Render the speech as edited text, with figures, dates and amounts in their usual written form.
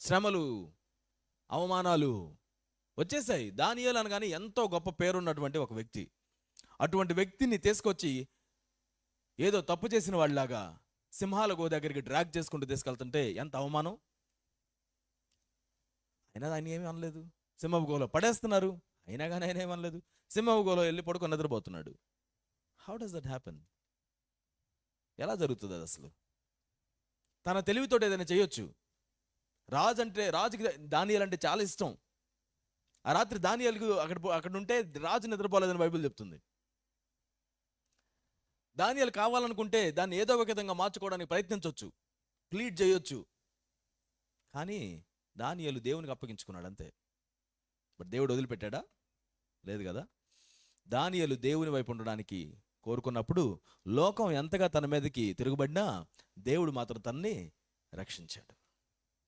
శ్రమలు, అవమానాలు వచ్చేసాయి. దానియేలు అనగానే ఎంతో గొప్ప పేరున్నటువంటి ఒక వ్యక్తి. అటువంటి వ్యక్తిని తీసుకొచ్చి ఏదో తప్పు చేసిన వాళ్ళలాగా సింహాల గో దగ్గరికి డ్రాగ్ చేసుకుంటూ తీసుకెళ్తుంటే ఎంత అవమానం. అయినా ఆయన ఏమీ అనలేదు. సింహపు గోలో పడేస్తున్నారు, అయినా కానీ ఆయన ఏమీ అనలేదు. సింహపు గోలో వెళ్ళి పడుకొని నిద్రపోతున్నాడు. How does that happen? ఎలా జరుగుతుంది అది అసలు? తన తెలివితో ఏదైనా చేయొచ్చు. రాజుకి దానియేలు అంటే చాలా ఇష్టం. ఆ రాత్రి దానియేలుకు అక్కడ ఉంటే రాజు నిద్రపోలేదని బైబిల్ చెప్తుంది. దానియేలు కావాలనుకుంటే దాన్ని ఏదో ఒక విధంగా మార్చుకోవడానికి ప్రయత్నించవచ్చు, ప్లీడ్ చేయొచ్చు. కానీ దానియేలు దేవునికి అప్పగించుకున్నాడు అంతే. బట్ దేవుడు వదిలిపెట్టాడా? లేదు కదా. దానియేలు దేవుని వైపు ఉండడానికి కోరుకున్నప్పుడు లోకం ఎంతగా తన మీదకి తిరుగుబడినా దేవుడు మాత్రం తనని రక్షించాడు.